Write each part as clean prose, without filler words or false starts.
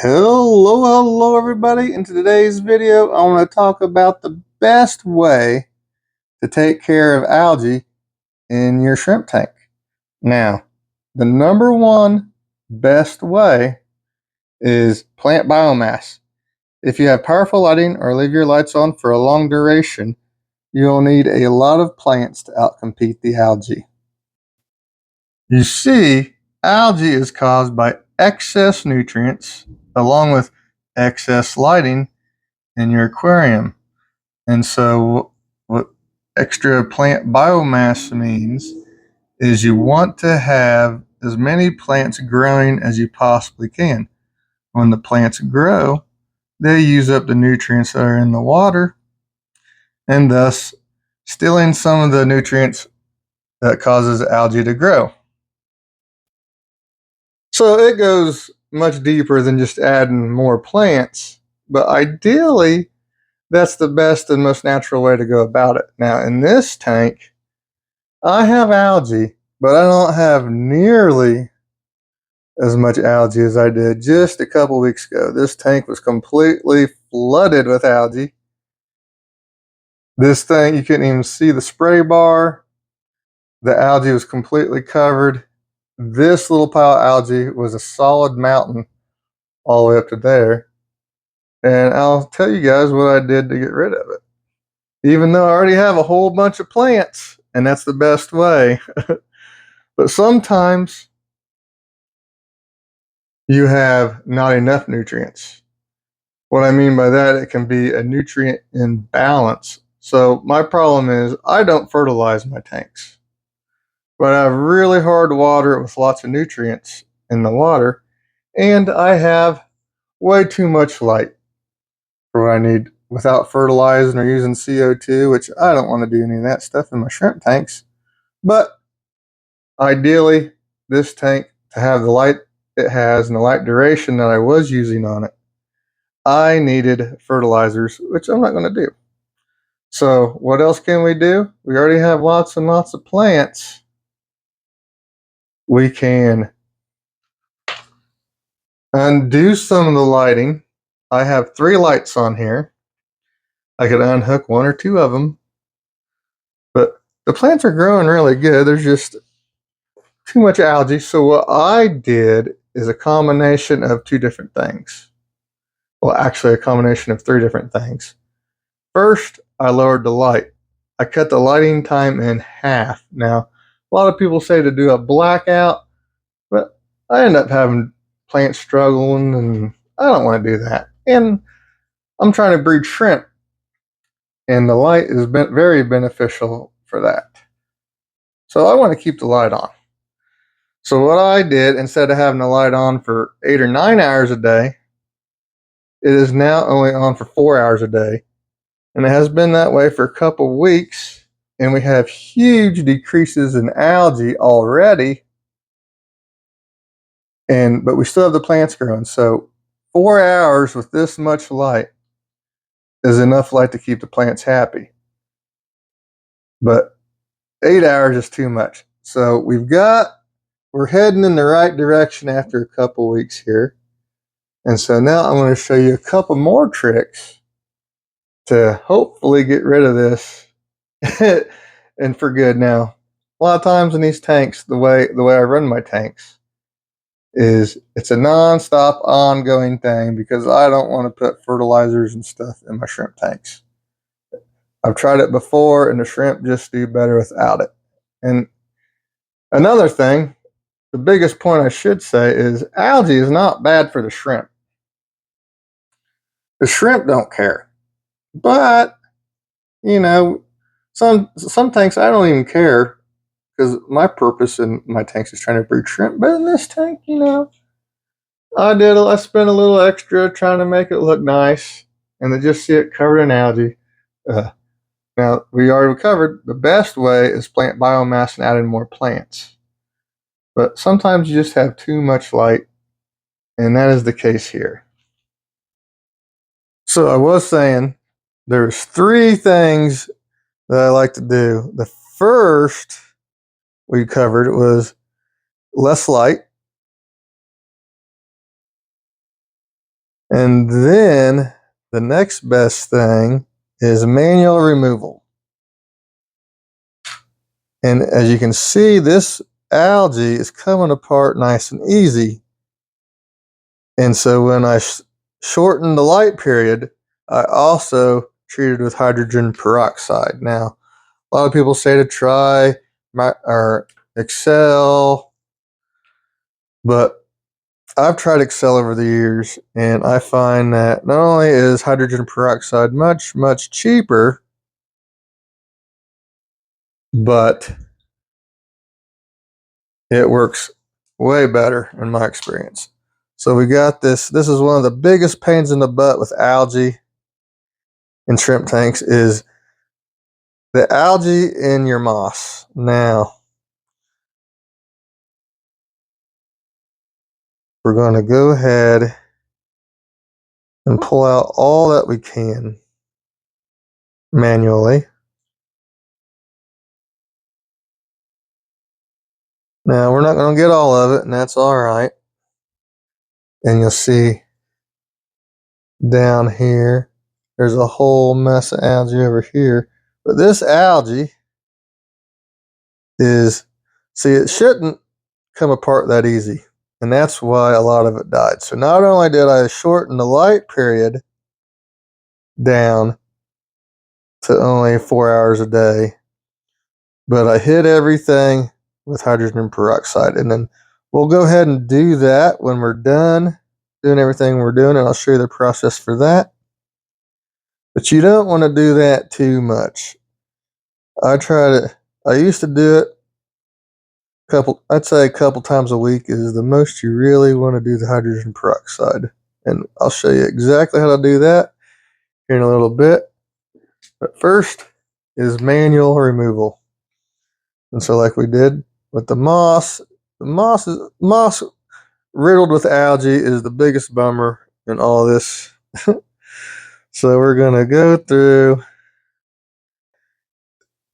Hello everybody. In today's video, I want to talk about the best way to take care of algae in your shrimp tank. Now, the number one best way is plant biomass. If you have powerful lighting or leave your lights on for a long duration, you'll need a lot of plants to outcompete the algae. You see, algae is caused by excess nutrients along with excess lighting in your aquarium. And so what extra plant biomass means is you want to have as many plants growing as you possibly can. When the plants grow, they use up the nutrients that are in the water and thus stealing some of the nutrients that causes algae to grow. So it goes much deeper than just adding more plants, but ideally that's the best and most natural way to go about it. Now, in this tank, I have algae, but I don't have nearly as much algae as I did just a couple weeks ago. This tank was completely flooded with algae. This thing, you couldn't even see the spray bar. The algae was completely covered. This little pile of algae was a solid mountain all the way up to there. And I'll tell you guys what I did to get rid of it. Even though I already have a whole bunch of plants, and that's the best way. But sometimes you have not enough nutrients. What I mean by that, it can be a nutrient imbalance. So my problem is I don't fertilize my tanks, but I have really hard water with lots of nutrients in the water, and I have way too much light for what I need without fertilizing or using CO2, which I don't want to do any of that stuff in my shrimp tanks. But ideally, this tank, to have the light it has and the light duration that I was using on it, I needed fertilizers, which I'm not going to do. So what else can we do? We already have lots and lots of plants. We can undo some of the lighting. I have 3 lights on here. I could unhook 1 or 2 of them, but the plants are growing really good. There's just too much algae. So what I did is a combination of 2 different things. Well, actually a combination of 3 different things. First, I lowered the light. I cut the lighting time in half. Now, a lot of people say to do a blackout, but I end up having plants struggling, and I don't want to do that. And I'm trying to breed shrimp, and the light is very beneficial for that. So I want to keep the light on. So what I did, instead of having the light on for 8 or 9 hours a day, it is now only on for 4 hours a day. And it has been that way for a couple weeks, and we have huge decreases in algae already. But we still have the plants growing. So 4 hours with this much light is enough light to keep the plants happy. But 8 hours is too much. So we're heading in the right direction after a couple weeks here. And so now I'm going to show you a couple more tricks to hopefully get rid of this and for good. Now, a lot of times in these tanks, the way I run my tanks is it's a non-stop ongoing thing because I don't want to put fertilizers and stuff in my shrimp tanks. I've tried it before and the shrimp just do better without it. And another thing, the biggest point I should say is algae is not bad for the shrimp. The shrimp don't care. But, you know, some tanks I don't even care because my purpose in my tanks is trying to breed shrimp. But in this tank, I spent a little extra trying to make it look nice, and to just see it covered in algae. Now, we already covered the best way is plant biomass and adding more plants. But sometimes you just have too much light, and that is the case here. So I was saying there's 3 things that I like to do. The first we covered was less light. And then the next best thing is manual removal. And as you can see, this algae is coming apart nice and easy. And so when I shortened the light period, I also treated with hydrogen peroxide. Now, a lot of people say to try or Excel, but I've tried Excel over the years, and I find that not only is hydrogen peroxide much, much cheaper, but it works way better in my experience. So we got this. This is one of the biggest pains in the butt with algae in shrimp tanks is the algae in your moss. Now, we're going to go ahead and pull out all that we can manually. Now, we're not going to get all of it, and that's all right. And you'll see down here, there's a whole mess of algae over here. But this algae is, see, it shouldn't come apart that easy. And that's why a lot of it died. So not only did I shorten the light period down to only 4 hours a day, but I hit everything with hydrogen peroxide. And then we'll go ahead and do that when we're done doing everything we're doing, and I'll show you the process for that. But you don't want to do that too much. I used to do it I'd say a couple times a week is the most you really want to do the hydrogen peroxide. And I'll show you exactly how to do that here in a little bit. But first is manual removal. And so like we did with the moss riddled with algae is the biggest bummer in all this. So we're going to go through,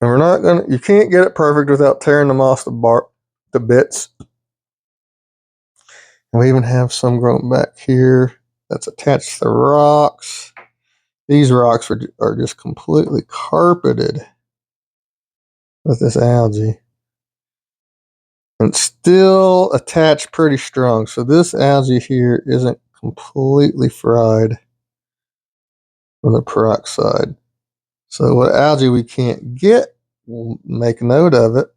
and you can't get it perfect without tearing the moss to bits. And we even have some growing back here that's attached to the rocks. These rocks are just completely carpeted with this algae and still attached pretty strong. So this algae here isn't completely fried from the peroxide. So what algae we can't get, we'll make note of it.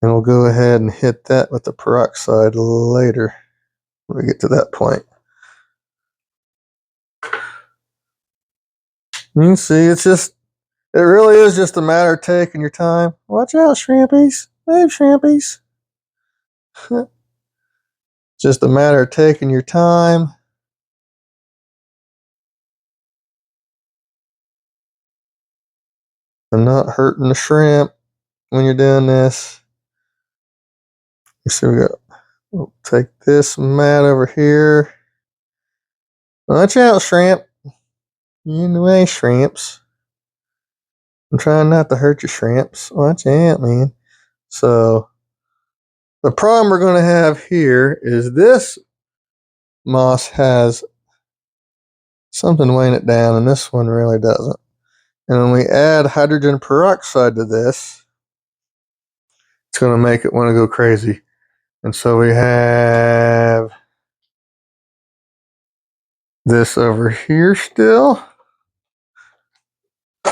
And we'll go ahead and hit that with the peroxide later when we get to that point. You can see it really is just a matter of taking your time. Watch out, shrimpies. Hey, shrimpies. Just a matter of taking your time. And not hurting the shrimp when you're doing this. So we'll take this mat over here. Watch out, shrimp. You're in the way, shrimps. I'm trying not to hurt your shrimps. Watch out, man. So the problem we're going to have here is this moss has something weighing it down, and this one really doesn't. And when we add hydrogen peroxide to this, it's going to make it want to go crazy. And so we have this over here still.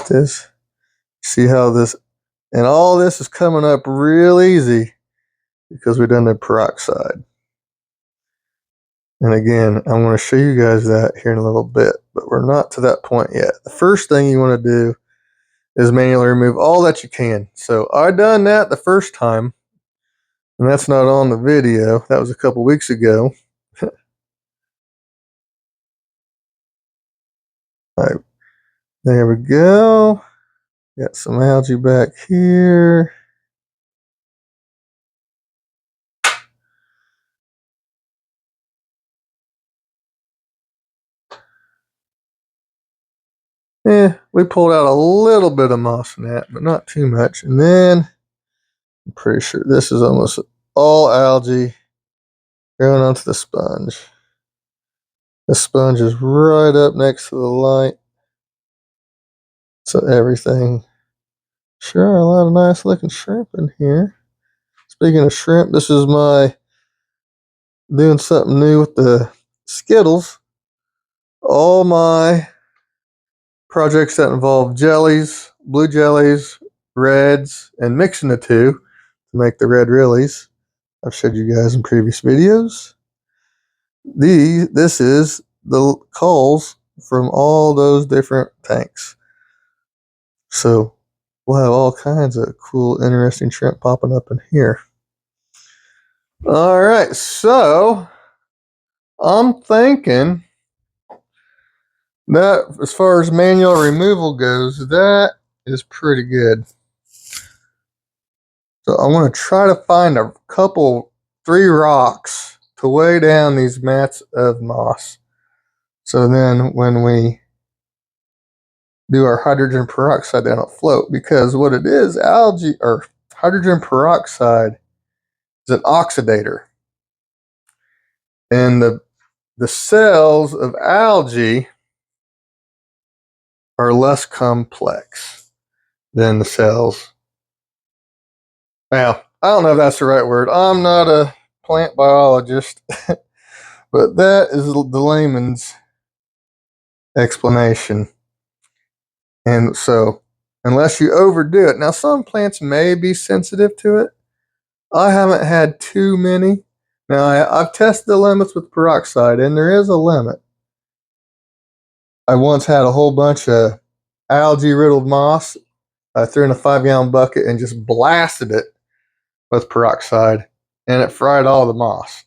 This, see how this, and all this is coming up real easy because we've done the peroxide. And again, I'm going to show you guys that here in a little bit, but we're not to that point yet. The first thing you want to do is manually remove all that you can. So I done that the first time, and that's not on the video. That was a couple weeks ago. All right, there we go. Got some algae back here. We pulled out a little bit of moss in that, but not too much. And then I'm pretty sure this is almost all algae going onto the sponge. The sponge is right up next to the light. So everything. Sure, a lot of nice looking shrimp in here. Speaking of shrimp, this is my doing something new with the Skittles. All my projects that involve jellies, blue jellies, reds, and mixing the two to make the red realies. I've showed you guys in previous videos. This is the culls from all those different tanks. So we'll have all kinds of cool, interesting shrimp popping up in here. All right, so I'm thinking that as far as manual removal goes, that is pretty good. So I want to try to find a couple, 3 rocks to weigh down these mats of moss. So then when we do our hydrogen peroxide, they don't float. Because what it is, algae or hydrogen peroxide is an oxidator. And the cells of algae are less complex than the cells. Well, I don't know if that's the right word. I'm not a plant biologist, but that is the layman's explanation. And so, unless you overdo it, now some plants may be sensitive to it. I haven't had too many. Now, I've tested the limits with peroxide, and there is a limit. I once had a whole bunch of algae riddled moss. I threw in a 5-gallon bucket and just blasted it with peroxide, and it fried all the moss.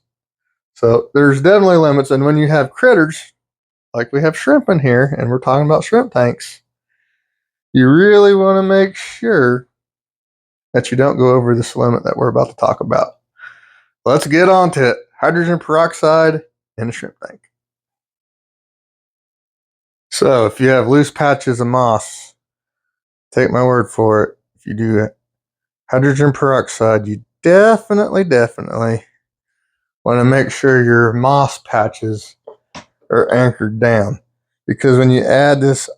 So there's definitely limits. And when you have critters, like we have shrimp in here, and we're talking about shrimp tanks, you really want to make sure that you don't go over this limit that we're about to talk about. Let's get on to it. Hydrogen peroxide in a shrimp tank. So if you have loose patches of moss, take my word for it. If you do hydrogen peroxide, you definitely want to make sure your moss patches are anchored down. Because when you add this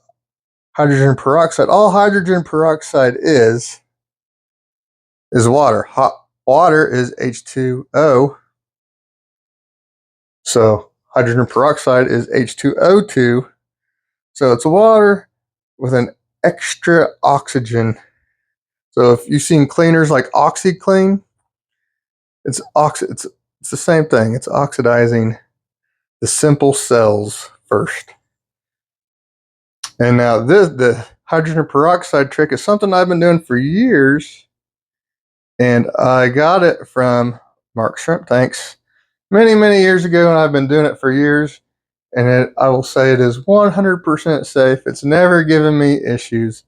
hydrogen peroxide, all hydrogen peroxide is water. Hot water is H2O. So hydrogen peroxide is H2O2. So it's water with an extra oxygen. So if you've seen cleaners like OxyClean, it's the same thing. It's oxidizing the simple cells first. And now the hydrogen peroxide trick is something I've been doing for years, and I got it from Mark Shrimp Tanks many years ago, and I've been doing it for years. And I will say it is 100% safe. It's never given me issues,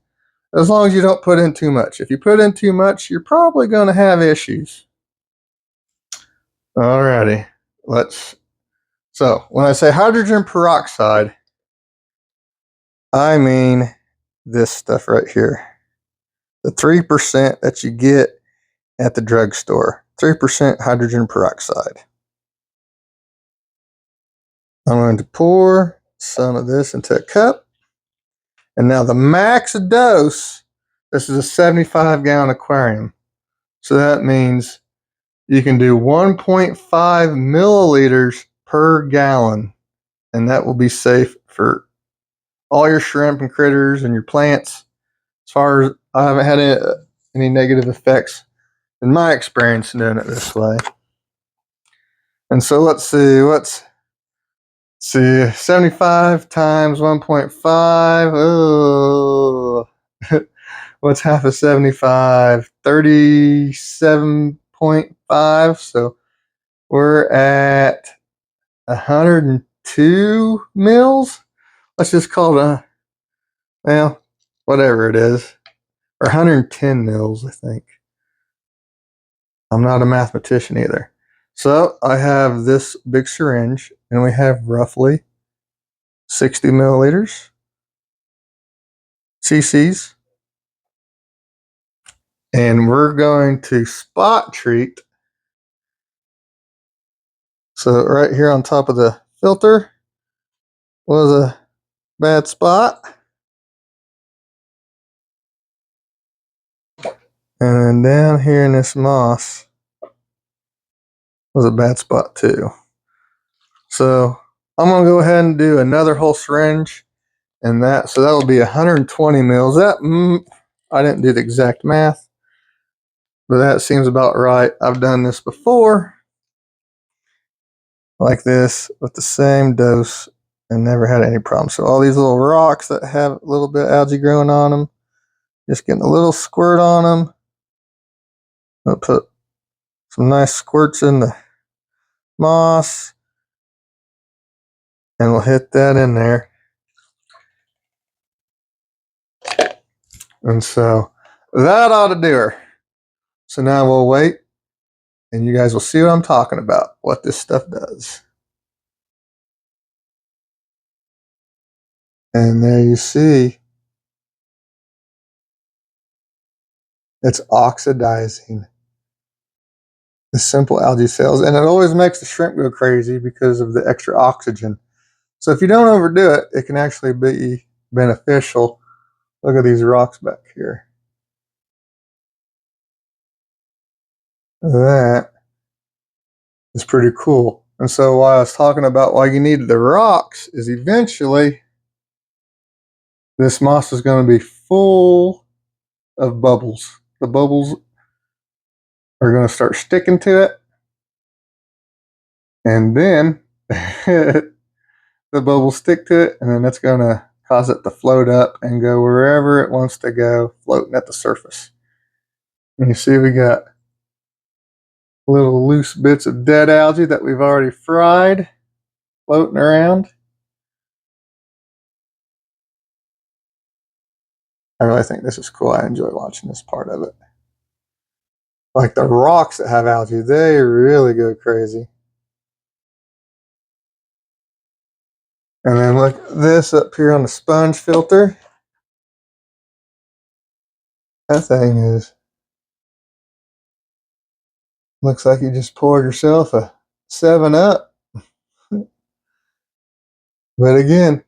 as long as you don't put in too much. If you put in too much, you're probably going to have issues. Alrighty, so when I say hydrogen peroxide, I mean this stuff right here. The 3% that you get at the drugstore. 3% hydrogen peroxide. I'm going to pour some of this into a cup. And now the max dose, this is a 75-gallon aquarium. So that means you can do 1.5 milliliters per gallon. And that will be safe for all your shrimp and critters and your plants. As far as I haven't had any negative effects in my experience doing it this way. And so let's see, 75 times 1.5. Oh, what's half of 75? 37.5. So we're at 102 mils. Let's just call it whatever it is. Or 110 mils, I think. I'm not a mathematician either. So I have this big syringe, and we have roughly 60 milliliters, cc's, and we're going to spot treat. So right here on top of the filter, was a bad spot. And then down here in this moss was a bad spot too. So I'm going to go ahead and do another whole syringe, and so that will be 120 mils. I didn't do the exact math, but that seems about right. I've done this before like this with the same dose and never had any problems. So all these little rocks that have a little bit of algae growing on them, just getting a little squirt on them. I'll put some nice squirts in the moss, and we'll hit that in there. And so that ought to do her. So now we'll wait, and you guys will see what I'm talking about, what this stuff does. And there you see, it's oxidizing the simple algae cells. And it always makes the shrimp go crazy because of the extra oxygen. So if you don't overdo it, it can actually be beneficial. Look at these rocks back here. That is pretty cool. And so while I was talking about why you need the rocks, is eventually this moss is going to be full of bubbles. The bubbles are going to start sticking to it, and then the bubbles stick to it, and then that's going to cause it to float up and go wherever it wants to go, floating at the surface. And you see we got little loose bits of dead algae that we've already fried floating around. I really think this is cool. I enjoy watching this part of it. Like the rocks that have algae, they really go crazy. And then look at this up here on the sponge filter. That thing looks like you just poured yourself a 7-Up. But again,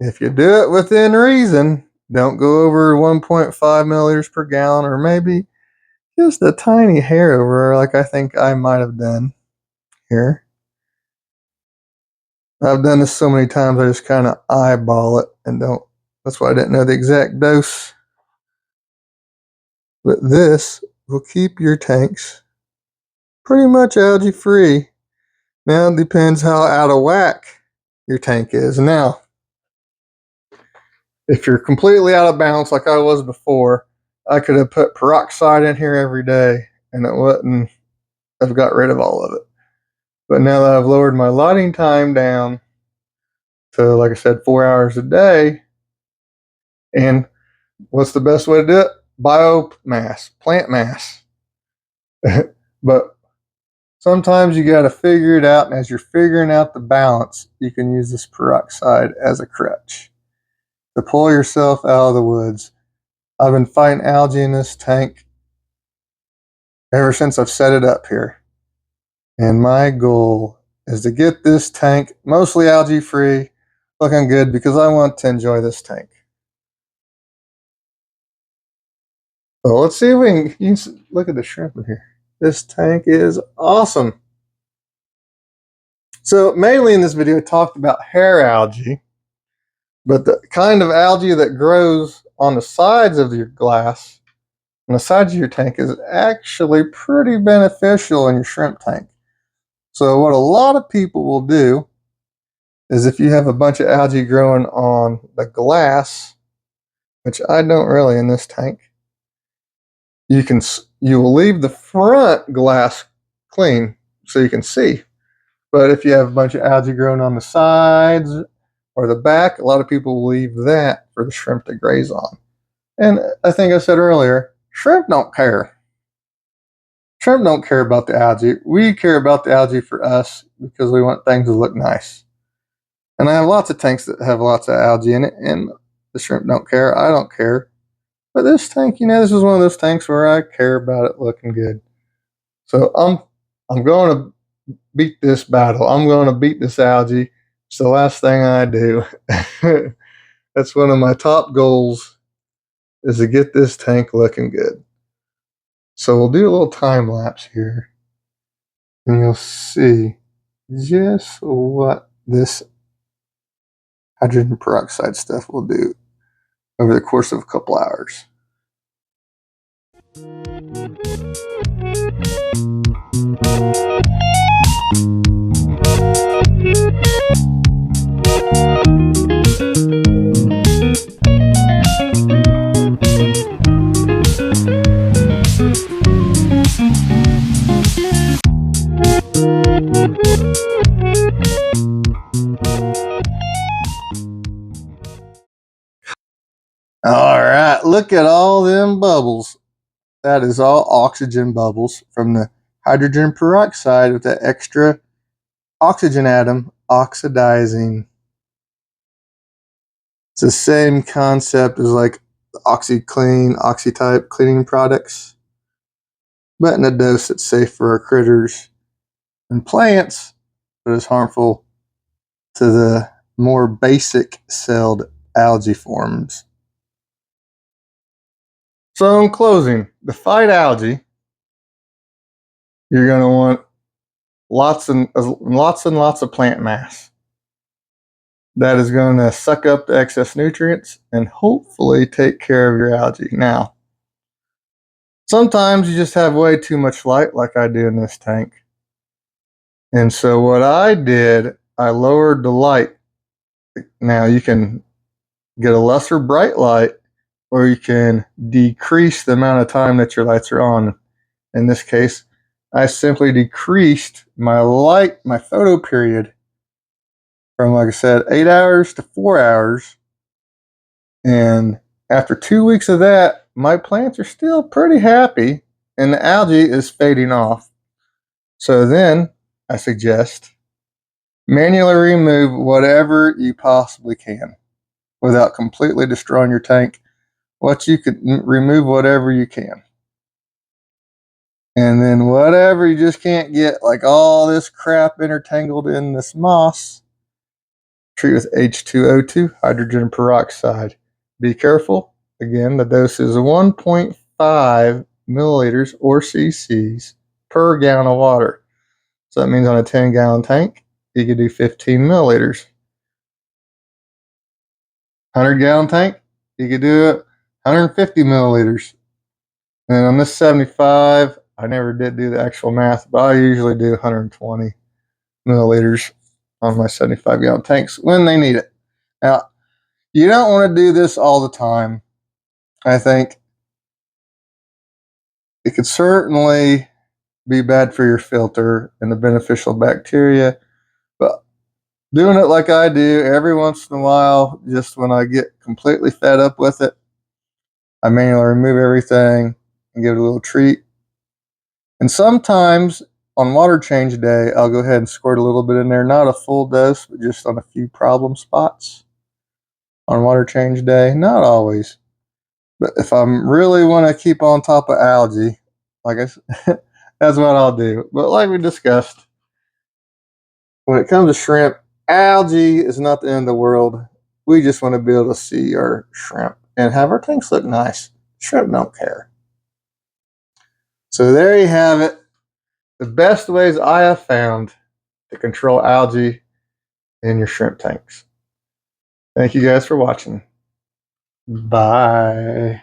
if you do it within reason, don't go over 1.5 milliliters per gallon, or maybe just a tiny hair over, like I think I might have done here. I've done this so many times, I just kind of eyeball it and don't. That's why I didn't know the exact dose. But this will keep your tanks pretty much algae free. Now it depends how out of whack your tank is. Now, if you're completely out of balance like I was before, I could have put peroxide in here every day and it wouldn't have got rid of all of it. But now that I've lowered my lighting time down to, like I said, 4 hours a day, and what's the best way to do it? Biomass, plant mass. But sometimes you got to figure it out, and as you're figuring out the balance, you can use this peroxide as a crutch to pull yourself out of the woods. I've been fighting algae in this tank ever since I've set it up here. And my goal is to get this tank mostly algae free, looking good, because I want to enjoy this tank. So let's see if we can look at the shrimp in here. This tank is awesome. So mainly in this video, I talked about hair algae, but the kind of algae that grows on the sides of your glass, on the sides of your tank, is actually pretty beneficial in your shrimp tank. So what a lot of people will do is, if you have a bunch of algae growing on the glass, which I don't really in this tank, you will leave the front glass clean so you can see. But if you have a bunch of algae growing on the sides or the back, a lot of people will leave that for the shrimp to graze on. And I think I said earlier, shrimp don't care. Shrimp don't care about the algae. We care about the algae for us because we want things to look nice. And I have lots of tanks that have lots of algae in it, and the shrimp don't care. I don't care. But this tank, this is one of those tanks where I care about it looking good. So I'm going to beat this battle. I'm going to beat this algae It's the last thing I do. That's one of my top goals, is to get this tank looking good. So we'll do a little time lapse here, and you'll see just what this hydrogen peroxide stuff will do over the course of a couple hours. All right, look at all them bubbles. That is all oxygen bubbles from the hydrogen peroxide with that extra oxygen atom oxidizing. It's the same concept as like the OxyClean, OxyType cleaning products, but in a dose that's safe for our critters and plants, but is harmful to the more basic celled algae forms. So in closing, to fight algae, you're going to want lots and lots of plant mass. That is going to suck up the excess nutrients and hopefully take care of your algae. Now, sometimes you just have way too much light, like I do in this tank. And so what I did, I lowered the light. Now you can get a lesser bright light, or you can decrease the amount of time that your lights are on. In this case, I simply decreased my photo period from, like I said, 8 hours to 4 hours. And after 2 weeks of that, my plants are still pretty happy and the algae is fading off. So then I suggest manually remove whatever you possibly can without completely destroying your tank. What you could remove whatever you can. And then whatever you just can't get, like all this crap intertangled in this moss, treat with H2O2, hydrogen peroxide. Be careful. Again, the dose is 1.5 milliliters or cc's per gallon of water. So that means on a 10-gallon tank, you could do 15 milliliters. 100-gallon tank, you could do 150 milliliters. And on this 75, I never did do the actual math, but I usually do 120 milliliters on my 75-gallon tanks when they need it. Now, you don't want to do this all the time. I think it could certainly be bad for your filter and the beneficial bacteria, but doing it like I do every once in a while, just when I get completely fed up with it, I manually remove everything and give it a little treat. And sometimes on water change day, I'll go ahead and squirt a little bit in there, not a full dose, but just on a few problem spots on water change day. Not always. But if I really want to keep on top of algae, like I said, that's what I'll do. But like we discussed, when it comes to shrimp, algae is not the end of the world. We just want to be able to see our shrimp and have our tanks look nice. Shrimp don't care. So there you have it. The best ways I have found to control algae in your shrimp tanks. Thank you guys for watching. Bye.